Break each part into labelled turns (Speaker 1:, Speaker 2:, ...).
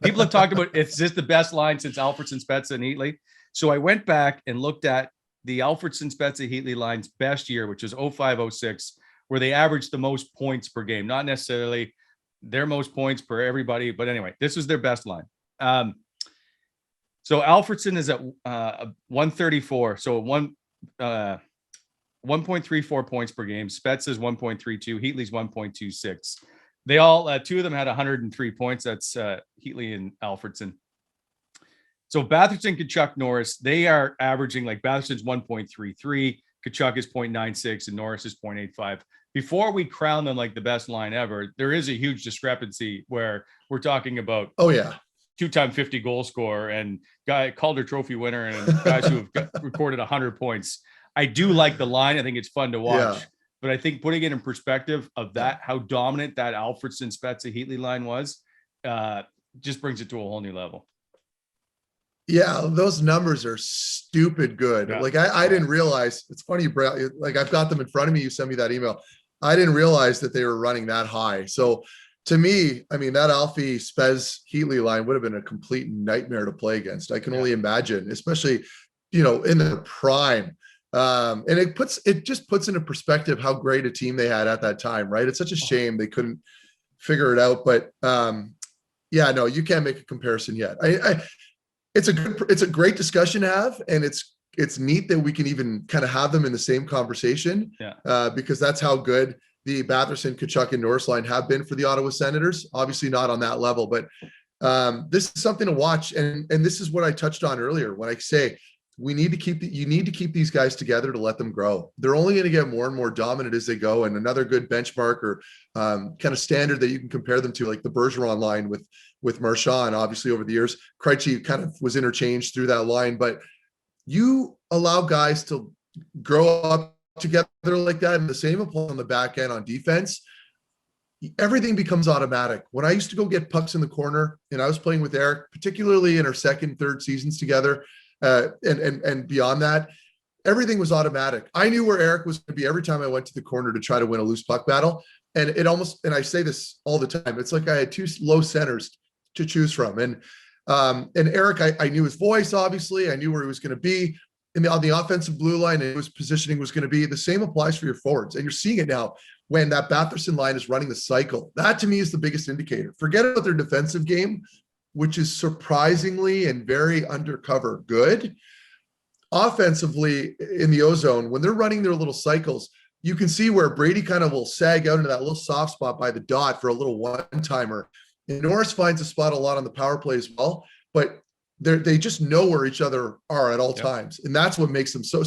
Speaker 1: People have talked about, is this the best line since Alfredsson, Spezza, and Heatley? So I went back and looked at the Alfredsson, Spezza, Heatley line's best year, which was 05-06, where they averaged the most points per game, not necessarily their most points per everybody. But anyway, this was their best line. So Alfredsson is at 134. So 1.34 points per game. Spezza is 1.32. Heatley's 1.26. They all, two of them had 103 points. That's Heatley and Alfredsson. So Batherson, Tkachuk, Norris, they are averaging, like, Batherson's 1.33, Tkachuk is 0.96, and Norris is 0.85. Before we crown them like the best line ever, there is a huge discrepancy where we're talking about,
Speaker 2: oh yeah,
Speaker 1: 2-time 50 goal scorer and guy Calder Trophy winner and guys who have recorded 100 points. I do like the line. I think it's fun to watch. Yeah. But I think putting it in perspective of that, how dominant that Alfredsson, Spezza, Heatley line was, just brings it to a whole new level.
Speaker 2: Yeah, those numbers are stupid good. Yeah. Like I didn't realize, it's funny, like I've got them in front of me. You sent me that email. I didn't realize that they were running that high. So to me, I mean, that Alfie, Spez, Heatley line would have been a complete nightmare to play against. I can only imagine, especially, in the prime. And it just puts into perspective how great a team they had at that time, right? It's such a shame they couldn't figure it out. But yeah, no, you can't make a comparison yet. It's a great discussion to have, and it's neat that we can even kind of have them in the same conversation, because that's how good the Batherson, Tkachuk, and Norris line have been for the Ottawa Senators. Obviously not on that level, but this is something to watch, and this is what I touched on earlier when I say you need to keep these guys together to let them grow. They're only going to get more and more dominant as they go, and another good benchmark or kind of standard that you can compare them to, like the Bergeron line with Marchand, obviously over the years. Krejci kind of was interchanged through that line, but you allow guys to grow up together like that, and the same applies on the back end on defense. Everything becomes automatic. When I used to go get pucks in the corner, and I was playing with Eric, particularly in our second, third seasons together, and beyond that, everything was automatic. I knew where Eric was going to be every time I went to the corner to try to win a loose puck battle. And and I say this all the time, it's like I had two low centers to choose from. And Eric, I knew his voice, obviously. I knew where he was going to be on the offensive blue line, and his positioning was going to be. The same applies for your forwards. And you're seeing it now when that Batherson line is running the cycle. That to me is the biggest indicator. Forget about their defensive game, which is surprisingly and very undercover good. Offensively in the ozone, when they're running their little cycles, you can see where Brady kind of will sag out into that little soft spot by the dot for a little one-timer. And Norris finds a spot a lot on the power play as well, but they just know where each other are at all times. And that's what makes them so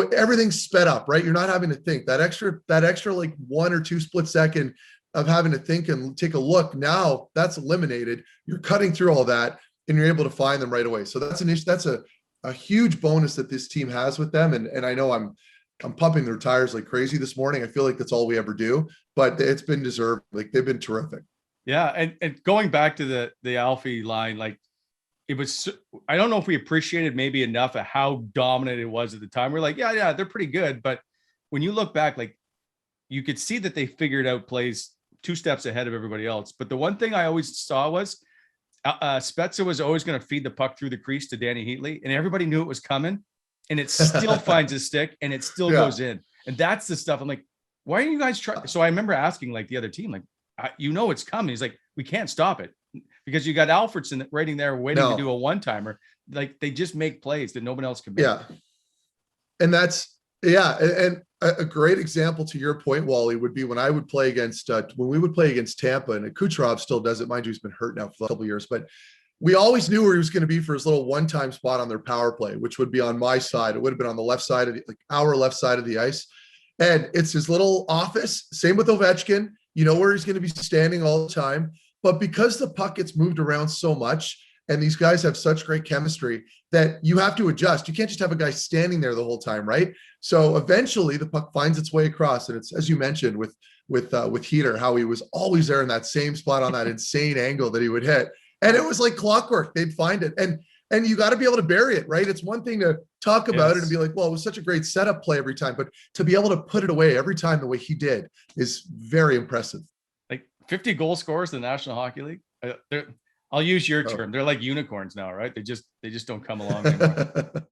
Speaker 2: everything's sped up, right? You're not having to think that extra like 1 or 2 split second of having to think and take a look. Now that's eliminated. You're cutting through all that and you're able to find them right away. So that's an issue. That's a huge bonus that this team has with them. And I know I'm pumping their tires like crazy this morning. I feel like that's all we ever do, but it's been deserved. Like they've been terrific.
Speaker 1: Yeah. And going back to the Alfie line, like it was, I don't know if we appreciated maybe enough of how dominant it was at the time. We're like, yeah, they're pretty good. But when you look back, like you could see that they figured out plays 2 steps ahead of everybody else. But the one thing I always saw was Spezza was always going to feed the puck through the crease to Danny Heatley, and everybody knew it was coming, and it still finds a stick and it still goes in. And that's the stuff I'm like, why are you guys trying? So I remember asking like the other team, like, it's coming. He's like, we can't stop it because you got Alfredsson waiting there waiting to do a one-timer. Like they just make plays that nobody else can make.
Speaker 2: Yeah. And that's, and a great example to your point, Wally, would be when I would play against, when we would play against Tampa, and Kucherov still does it. Mind you, he's been hurt now for a couple of years, but we always knew where he was going to be for his little one-time spot on their power play, which would be on my side. It would have been on the left side of our left side of the ice. And it's his little office. Same with Ovechkin. You know where he's going to be standing all the time. But because the puck gets moved around so much, and these guys have such great chemistry, that you have to adjust. You can't just have a guy standing there the whole time, right? So eventually the puck finds its way across. And it's, as you mentioned, with Heater, how he was always there in that same spot on that insane angle that he would hit. And it was like clockwork. They'd find it. And you got to be able to bury it, right? It's one thing to talk about it and be like, well, it was such a great setup play every time, but to be able to put it away every time the way he did is very impressive.
Speaker 1: Like 50 goal scorers in the National Hockey League. I'll use your
Speaker 2: Oh.
Speaker 1: term. They're like unicorns now, right? They just don't come along anymore.